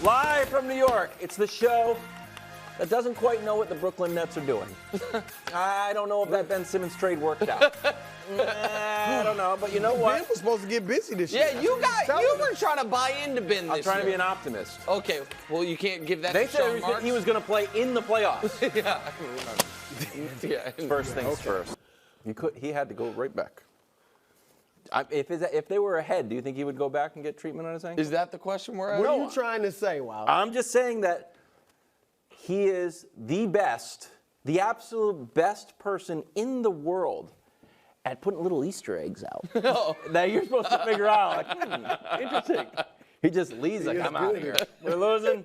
Live from New York, it's the show that doesn't quite know what the Brooklyn Nets are doing. I don't know if that Ben Simmons trade worked out. I don't know, but you know what? Ben was supposed to get busy this year. Yeah, you were trying to buy into Ben this year. I'm trying to be an optimist. Okay, well, you can't give that They to Sean said Marks. he was going to play in the playoffs. Yeah, I remember. Yeah. First things first. He had to go right back. If they were ahead, do you think he would go back and get treatment on his ankle? Is that the question we're at? What are you trying to say, Wow? I'm just saying that he is the best, the absolute best person in the world at putting little Easter eggs out. That you're supposed to figure out. Like, interesting. He just leaves like, I'm out of here. We're losing.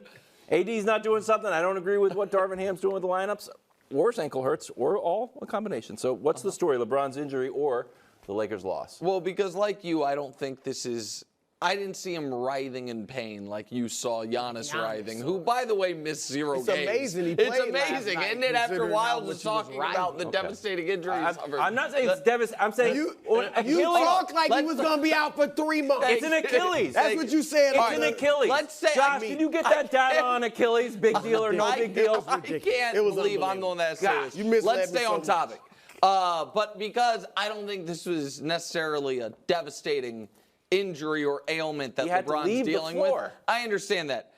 AD's not doing something. I don't agree with what Darvin Ham's doing with the lineups. Or his ankle hurts, or all a combination. So what's the story? LeBron's injury or the Lakers' loss? Well, because like you, I don't think this is. I didn't see him writhing in pain like you saw Giannis writhing, who, by the way, missed 0 games. It's amazing he played It's amazing, last night, isn't it? After Wild considering was how much talking he was about the writhing. devastating injuries. I'm not saying it's devastating. I'm saying You Achilles. talk like he was going to be out for 3 months. It's an Achilles. That's what you said. It's an Achilles. Let's say, Josh, did you get that data on Achilles? Big deal or no big deal? I can't believe I'm the one that says You this. misled Let's me stay so on much. topic. But because I don't think this was necessarily a devastating injury or ailment that He had to LeBron's leave the dealing with. floor. I understand that.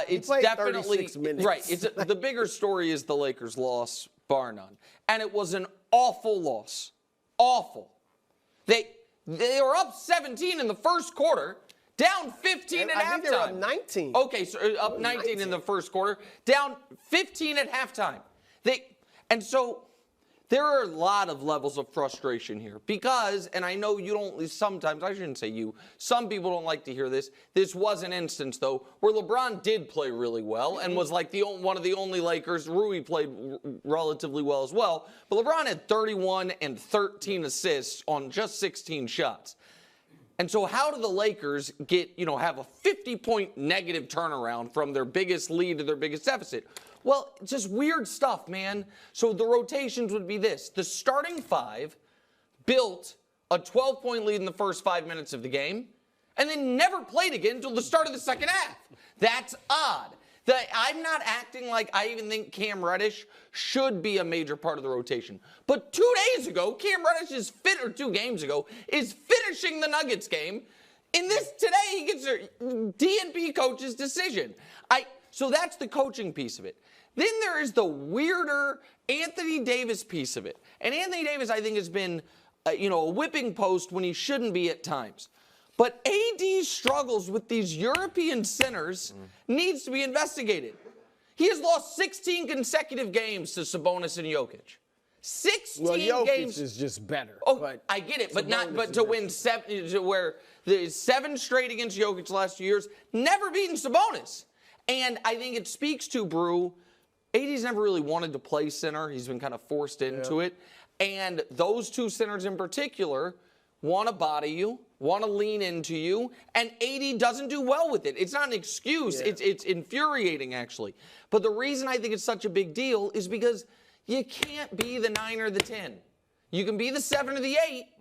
It's played definitely 36 minutes. right. The bigger story is the Lakers' loss, bar none, and it was an awful loss. Awful. They were up 17 in the first quarter, down 15 at halftime. I think they were up 19. Okay, so up 19 in the first quarter, down 15 at halftime. So there are a lot of levels of frustration here because, and I know you don't sometimes, I shouldn't say you, some people don't like to hear this. This was an instance, though, where LeBron did play really well and was like one of the only Lakers. Rui played relatively well as well. But LeBron had 31 and 13 assists on just 16 shots. And so how do the Lakers have a 50-point negative turnaround from their biggest lead to their biggest deficit? Well, just weird stuff, man. So the rotations would be this. The starting five built a 12-point lead in the first 5 minutes of the game and then never played again until the start of the second half. That's odd. I'm not acting like I even think Cam Reddish should be a major part of the rotation. But 2 days ago, Cam Reddish or 2 games ago, is finishing the Nuggets game. In this today, he gets a DNP coach's decision. So that's the coaching piece of it. Then there is the weirder Anthony Davis piece of it. And Anthony Davis, I think, has been a whipping post when he shouldn't be at times. But AD's struggles with these European centers needs to be investigated. He has lost 16 consecutive games to Sabonis and Jokic. 16 well, Jokic games is just better. Oh, I get it, but to win 7, to where the 7 straight against Jokic the last 2 years, never beaten Sabonis. And I think it speaks to Brew. AD's never really wanted to play center. He's been kind of forced into it. And those 2 centers in particular want to body you, want to lean into you, and AD doesn't do well with it. It's not an excuse. Yeah. It's infuriating, actually. But the reason I think it's such a big deal is because you can't be the 9 or the 10. You can be the 7 or the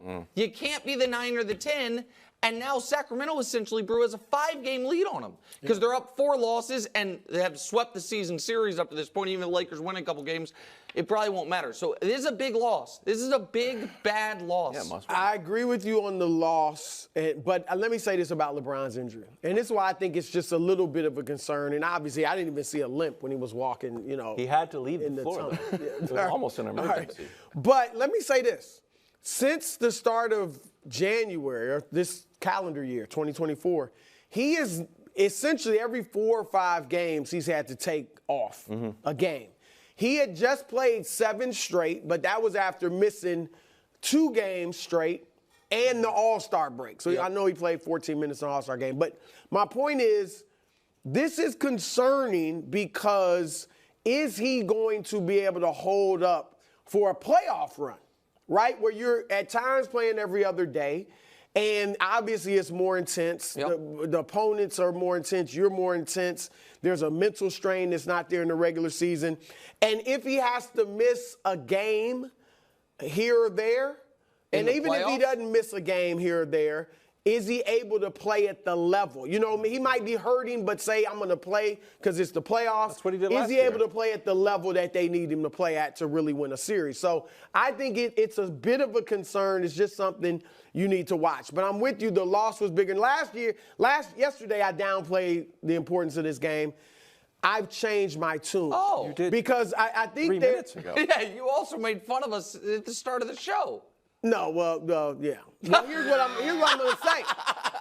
8. You can't be the 9 or the 10. And now Sacramento essentially, Brew, has a 5-game lead on them because they're up 4 losses and they have swept the season series up to this point. Even if the Lakers win a couple games, it probably won't matter. So this is a big loss. This is a big, bad loss. Yeah, must be. I agree with you on the loss, but let me say this about LeBron's injury. And this is why I think it's just a little bit of a concern. And obviously, I didn't even see a limp when he was walking, He had to leave in the floor. floor. It was almost an emergency. Right. But let me say this. Since the start of January, or this calendar year, 2024, he is essentially every 4 or 5 games he's had to take off a game. He had just played 7 straight, but that was after missing 2 games straight and the All-Star break. So I know he played 14 minutes in the All-Star game. But my point is, this is concerning because is he going to be able to hold up for a playoff run, right? Where you're at times playing every other day. And obviously it's more intense. Yep. The opponents are more intense. You're more intense. There's a mental strain that's not there in the regular season. And if he has to miss a game here or there, and even if he doesn't miss a game here or there, is he able to play at the level? You know, he might be hurting, but say, I'm going to play because it's the playoffs. That's what he did Is last he year. able to play at the level that they need him to play at to really win a series? So I think it's a bit of a concern. It's just something you need to watch. But I'm with you. The loss was bigger. And yesterday, I downplayed the importance of this game. I've changed my tune. Oh. You did Because I think 3 minutes ago. Yeah, you also made fun of us at the start of the show. No, yeah. Well, here's what I'm going to say.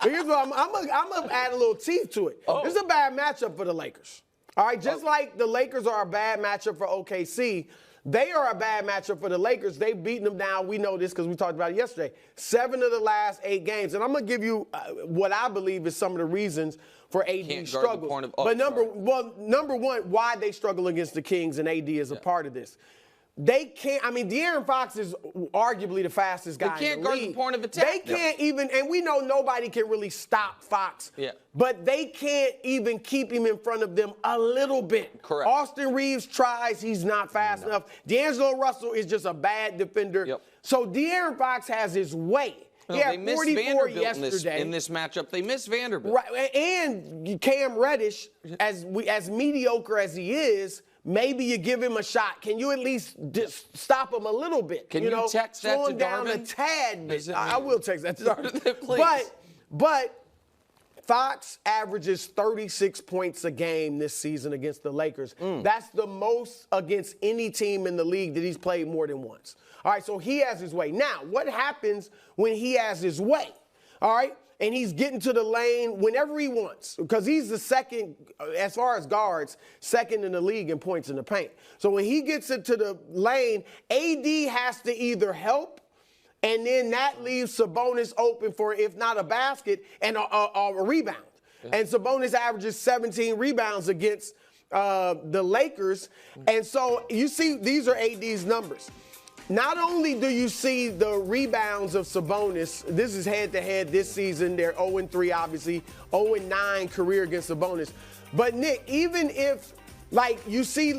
Here's what I'm going to add a little teeth to it. Oh. This is a bad matchup for the Lakers. All right, just like the Lakers are a bad matchup for OKC, they are a bad matchup for the Lakers. They've beaten them down. We know this because we talked about it yesterday. 7 of the last 8 games. And I'm going to give you what I believe is some of the reasons for AD's struggles. But number one, why they struggle against the Kings, and AD is a part of this. They can't. I mean, De'Aaron Fox is arguably the fastest guy in the league. They can't guard the point of attack. They can't even, and we know nobody can really stop Fox. Yeah. But they can't even keep him in front of them a little bit. Correct. Austin Reeves tries. He's not fast enough. D'Angelo Russell is just a bad defender. Yep. So De'Aaron Fox has his way. No, Yeah, they missed 44 Vanderbilt yesterday. in this matchup. They missed Vanderbilt. Right, and Cam Reddish, as mediocre as he is, maybe you give him a shot. Can you at least just stop him a little bit? Can you text that slow to him down a Darvin? tad bit. I will text that to Darvin. Please. But Fox averages 36 points a game this season against the Lakers. That's the most against any team in the league that he's played more than once. All right, so he has his way. Now, what happens when he has his way? All right, and he's getting to the lane whenever he wants, because he's the second, as far as guards, second in the league in points in the paint. So when he gets into the lane, AD has to either help, and then that leaves Sabonis open for, if not a basket, and a rebound. Yeah. And Sabonis averages 17 rebounds against the Lakers. And so you see, these are AD's numbers. Not only do you see the rebounds of Sabonis, this is head-to-head this season. They're 0-3, obviously, 0-9 career against Sabonis. But, Nick, even if, like, you see,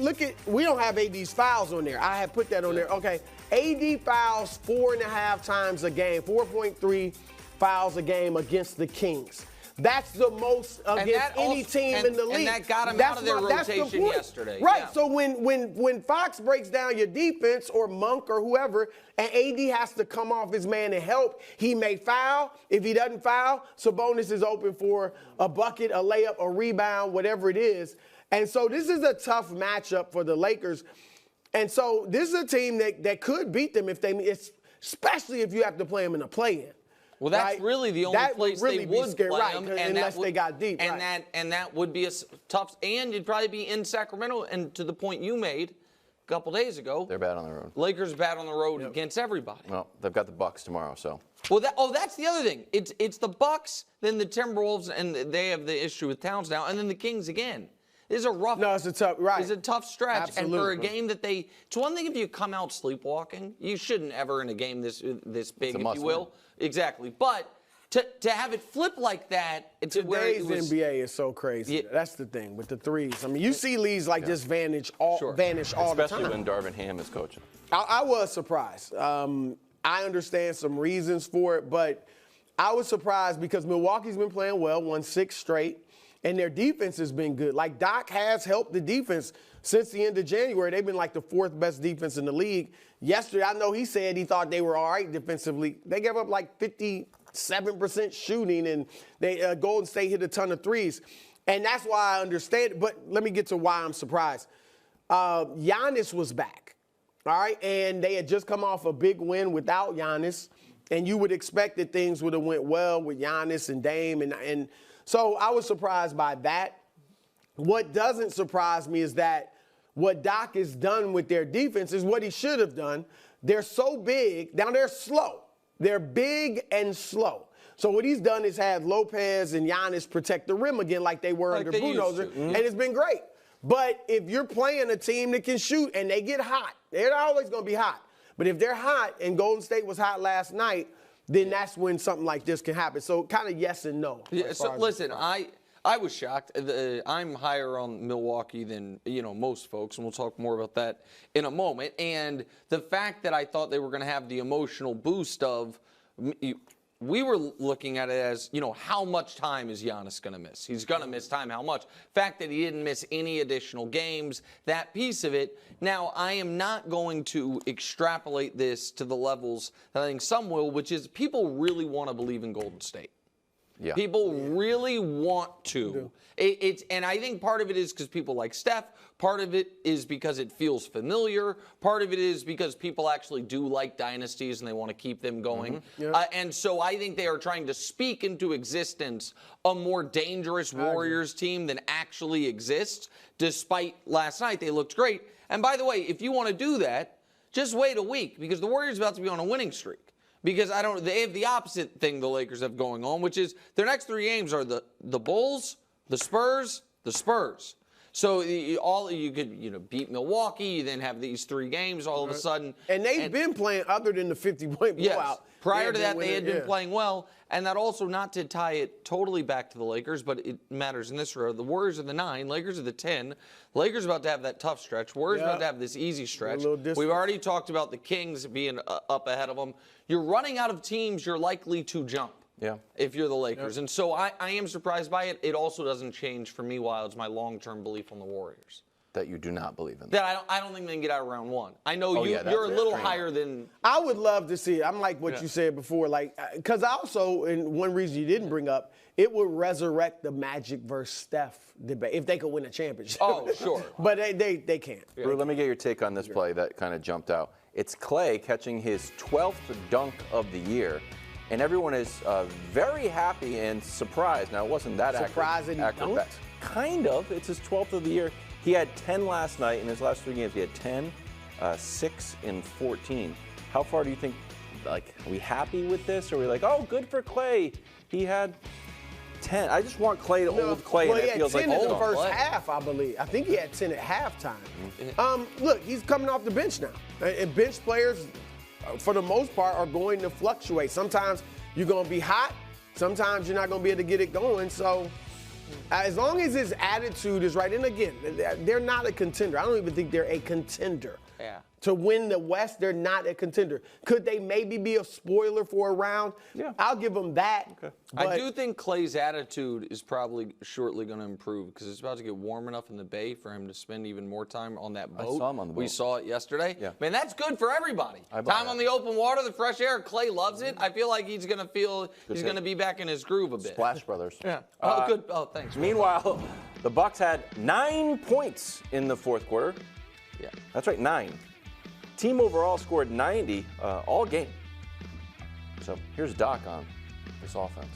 we don't have AD's fouls on there. I have put that on there. Okay, AD fouls 4.5 times a game, 4.3 fouls a game against the Kings. That's the most against any team in the league. And that got him out of their rotation yesterday. Right. Yeah. So when Fox breaks down your defense, or Monk or whoever, and AD has to come off his man and help, he may foul. If he doesn't foul, Sabonis is open for a bucket, a layup, a rebound, whatever it is. And so this is a tough matchup for the Lakers. And so this is a team that could beat them especially if you have to play them in a play-in. Well, that's right? really the only place they would play them, unless they got deep. And that would be a tough. And you'd probably be in Sacramento. And to the point you made a couple days ago, They're bad on the road. Lakers bad on the road against everybody. Well, they've got the Bucks tomorrow, so. Well, that's the other thing. It's the Bucks, then the Timberwolves, and they have the issue with Towns now, and then the Kings again. This is a rough. No, it's a tough. Right. It's a tough stretch, Absolutely. and for a game that it's one thing if you come out sleepwalking. You shouldn't ever in a game this big, if you will. Exactly, but. To have it flip like that, Today's NBA is so crazy. Yeah. That's the thing with the threes. I mean, you see leagues like this vanish all the time. Especially when Darvin Ham is coaching. I was surprised. I understand some reasons for it, but I was surprised because Milwaukee's been playing well, won 6 straight, and their defense has been good. Like, Doc has helped the defense since the end of January. They've been like the 4th best defense in the league. Yesterday, I know he said he thought they were all right defensively. They gave up like 57% shooting, and they Golden State hit a ton of threes. And that's why I understand. But let me get to why I'm surprised. Giannis was back, all right? And they had just come off a big win without Giannis. And you would expect that things would have went well with Giannis and Dame. And so I was surprised by that. What doesn't surprise me is that what Doc has done with their defense is what he should have done. They're so big. Now they're slow. They're big and slow. So what he's done is had Lopez and Giannis protect the rim again like they were under Budenholzer, and it's been great. But if you're playing a team that can shoot and they get hot, they're always going to be hot. But if they're hot, and Golden State was hot last night, then that's when something like this can happen. So kind of yes and no. Yeah, so listen, I was shocked. I'm higher on Milwaukee than most folks, and we'll talk more about that in a moment. And the fact that I thought they were going to have the emotional boost of we were looking at it as, how much time is Giannis going to miss? He's going to miss time. How much? Fact that he didn't miss any additional games, that piece of it. Now, I am not going to extrapolate this to the levels that I think some will, which is people really want to believe in Golden State. Yeah. People really want to. And I think part of it is because people like Steph. Part of it is because it feels familiar. Part of it is because people actually do like dynasties and they want to keep them going. And so I think they are trying to speak into existence a more dangerous Warriors team than actually exists, despite last night they looked great. And by the way, if you want to do that, just wait a week because the Warriors are about to be on a winning streak. Because they have the opposite thing the Lakers have going on, which is their next 3 games are the Bulls, the Spurs, the Spurs. So you could beat Milwaukee, you then have these 3 games all of a sudden. And they've been playing other than the 50-point blowout. Yes. Prior to that, they had been playing well. And that also, not to tie it totally back to the Lakers, but it matters in this row. The Warriors are the 9, Lakers are the 10. Lakers about to have that tough stretch. Warriors about to have this easy stretch. We've already talked about the Kings being up ahead of them. You're running out of teams you're likely to jump. If you're the Lakers. And so I am surprised by it. It also doesn't change for me, Wilds, my long-term belief on the Warriors. That you do not believe in. That I don't think they can get out of round 1. I know you're a little higher than. I would love to see it. I'm like what you said before, because also, and one reason you didn't bring up, it would resurrect the Magic versus Steph debate if they could win a championship. Oh, sure. But they can't. Brew, let me get your take on this play that kind of jumped out. It's Clay catching his 12th dunk of the year. And everyone is very happy and surprised. Now, it wasn't that surprising. accurate. Kind of. It's his 12th of the year. He had 10 last night. In his last 3 games, he had 10, 6, and 14. How far do you think, are we happy with this? Or are we like, oh, good for Clay. He had 10. I just want Clay to hold Clay, and it feels like he had 10 in the first half, I believe. I think he had 10 at halftime. Look, he's coming off the bench now. And bench players, for the most part, are going to fluctuate. Sometimes you're going to be hot. Sometimes you're not going to be able to get it going. So as long as his attitude is right, and again, they're not a contender. I don't even think they're a contender. To win the West, they're not a contender. Could they maybe be a spoiler for a round? Yeah. I'll give them that. Okay. I do think Clay's attitude is probably shortly going to improve because it's about to get warm enough in the Bay for him to spend even more time on that boat. I saw him on the boat. We saw it yesterday. Yeah. Man, that's good for everybody. Time on the open water, the fresh air. Clay loves it. I feel like he's going to he's going to be back in his groove a bit. Splash Brothers. Yeah. Oh, good. Oh, thanks. Meanwhile, the Bucks had 9 points in the fourth quarter. Yeah. That's right, 9. Team overall scored 90 all game. So here's Doc on this offense.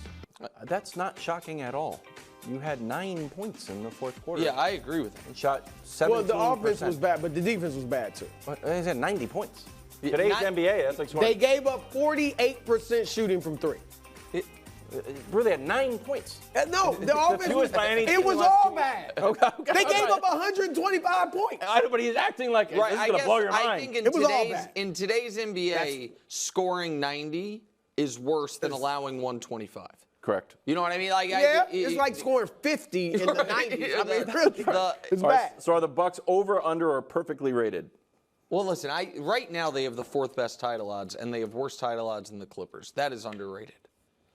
That's not shocking at all. You had 9 points in the fourth quarter. Yeah, I agree with him. And shot 17%. Well, the offense was bad, but the defense was bad too. But they had 90 points. Today's NBA, that's like 20. They gave up 48% shooting from 3. Bro, they had 9 points. No, the offense was by any it team was in the last all 2 bad. Okay. They gave up 125 points. But he's acting like this is going to blow your mind. I think in today's NBA, scoring 90 is worse than allowing 125. Correct. You know what I mean? It's like scoring 50 in the 90s. I mean, really, it's bad. So are the Bucks over, under, or perfectly rated? Well, listen, right now they have the 4th best title odds, and they have worse title odds than the Clippers. That is underrated.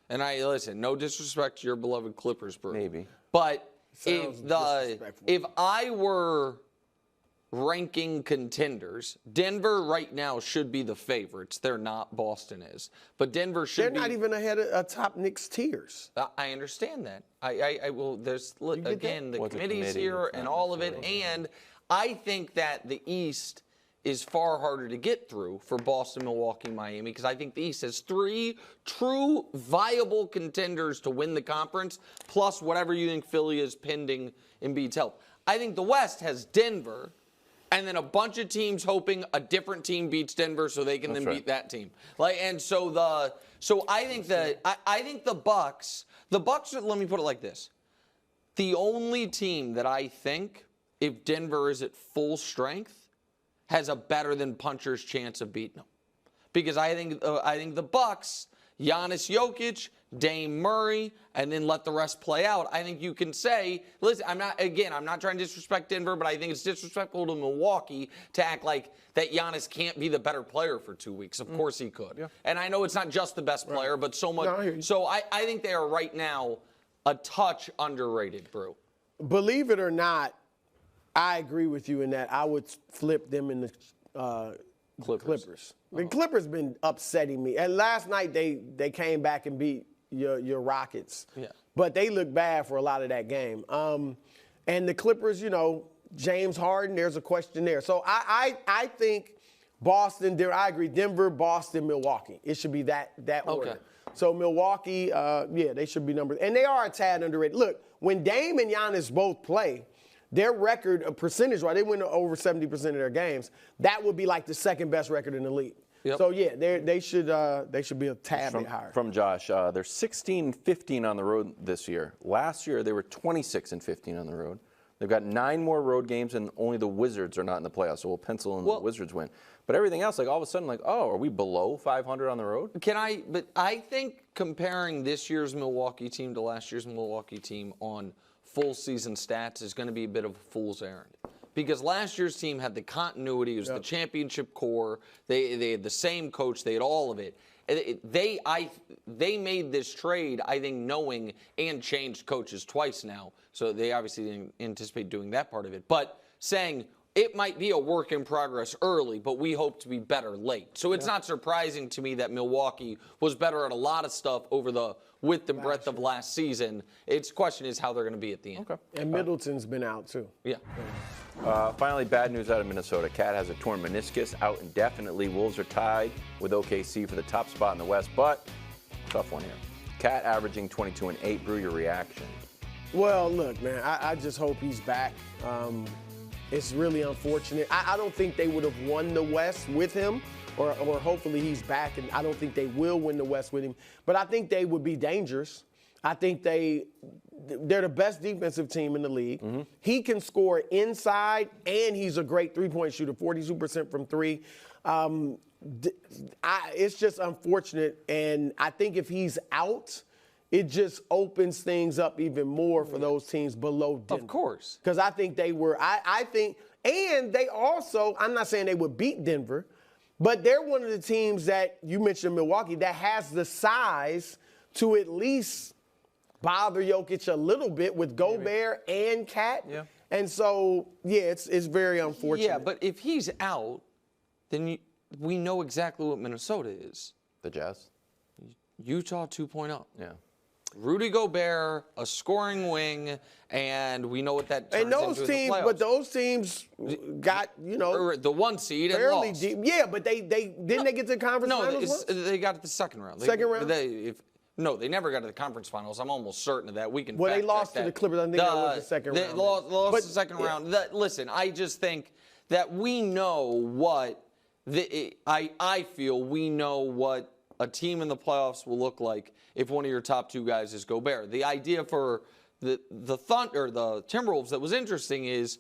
And listen, no disrespect to your beloved Clippers, bro. Maybe. But if I were ranking contenders, Denver right now should be the favorites. They're not. Boston is. But Denver should be. They're not even ahead of top Knicks tiers. I understand that. I will. There's again the committees here and all of it, and I think that the East is far harder to get through for Boston, Milwaukee, Miami, because I think the East has 3 true viable contenders to win the conference, plus whatever you think Philly is pending Embiid's health. I think the West has Denver, and then a bunch of teams hoping a different team beats Denver so they can beat that team. So I think the Bucks. Let me put it like this: the only team that I think, if Denver is at full strength, has a better than puncher's chance of beating them. Because I think the Bucks, Giannis, Jokic, Dame, Murray, and then let the rest play out. I think you can say, listen, I'm not trying to disrespect Denver, but I think it's disrespectful to Milwaukee to act like that Giannis can't be the better player for 2 weeks. Of course he could. Yeah. And I know it's not just the best player, but so much. No, so I think they are right now a touch underrated, Brew. Believe it or not, I agree with you in that I would flip them in the Clippers. The Clippers been upsetting me. And last night they came back and beat your Rockets. Yeah. But they look bad for a lot of that game. And the Clippers, James Harden, there's a question there. So I think Boston, I agree, Denver, Boston, Milwaukee. It should be that order. So Milwaukee, they should be number. And they are a tad underrated. Look, when Dame and Giannis both play, their record of percentage-wise, they win over 70% of their games. That would be like the second best record in the league. Yep. So they should be a tad bit higher. From Josh, they're 16-15 on the road this year. Last year they were 26-15 on the road. They've got 9 more road games, and only the Wizards are not in the playoffs. So we'll pencil in the Wizards win. But everything else, all of a sudden, are we below 500 on the road? But I think comparing this year's Milwaukee team to last year's Milwaukee team on full season stats is going to be a bit of a fool's errand. Because last year's team had the continuity, it was the championship core, they had the same coach, they had all of it. They made this trade, I think, knowing and changed coaches twice now. So they obviously didn't anticipate doing that part of it. But saying it might be a work in progress early, but we hope to be better late. So it's not surprising to me that Milwaukee was better at a lot of stuff over the width and breadth of last season. Its question is how they're going to be at the end. Okay. And Middleton's been out too. Yeah. Finally, bad news out of Minnesota. Cat has a torn meniscus, out indefinitely. Wolves are tied with OKC for the top spot in the West, but tough one here. Cat averaging 22-8. Brew, your reaction? Well, look, man, I just hope he's back. It's really unfortunate. I don't think they would have won the West with him, or hopefully he's back, and I don't think they will win the West with him. But I think they would be dangerous. I think they're the best defensive team in the league. Mm-hmm. He can score inside, and he's a great three-point shooter, 42% from three. It's just unfortunate, and I think if he's out, it just opens things up even more for those teams below Denver. Of course. Because I think they were, I think, and they also, I'm not saying they would beat Denver, but they're one of the teams that, you mentioned Milwaukee, that has the size to at least bother Jokic a little bit with Gobert and Cat. Yeah. And so, it's very unfortunate. Yeah, but if he's out, then we know exactly what Minnesota is. The Jazz? Utah 2.0. Yeah. Rudy Gobert, a scoring wing, and we know what that turns and those into teams, in the playoffs. But those teams got, the 1 seed and fairly lost. deep. Yeah, but they didn't they get to the conference finals? No, they got to the second round. Second round? No, they never got to the conference finals. I'm almost certain of that. We can. Well, they lost to the Clippers. I think that was the second round. They lost the second round. Listen, I just think that we know what I feel we know what a team in the playoffs will look like if one of your top 2 guys is Gobert. The idea for the Timberwolves that was interesting is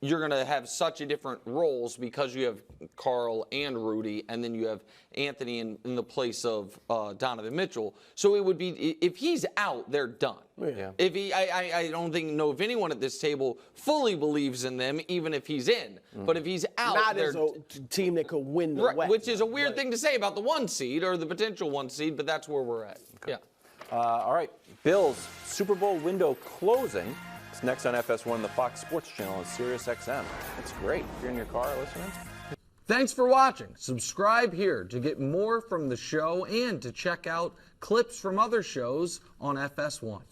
you're going to have such a different roles because you have Karl and Rudy, and then you have Anthony in the place of Donovan Mitchell. So it would be, if he's out, they're done. Yeah. If I don't know if anyone at this table fully believes in them, even if he's in. But if he's out, not as a team that could win the West. Which is a weird thing to say about the 1 seed or the potential 1 seed, but that's where we're at. Okay. Yeah. All right. Bills Super Bowl window closing. It's next on FS1, the Fox Sports Channel, and Sirius XM. It's great. If you're in your car listening. Thanks for watching. Subscribe here to get more from the show and to check out clips from other shows on FS1.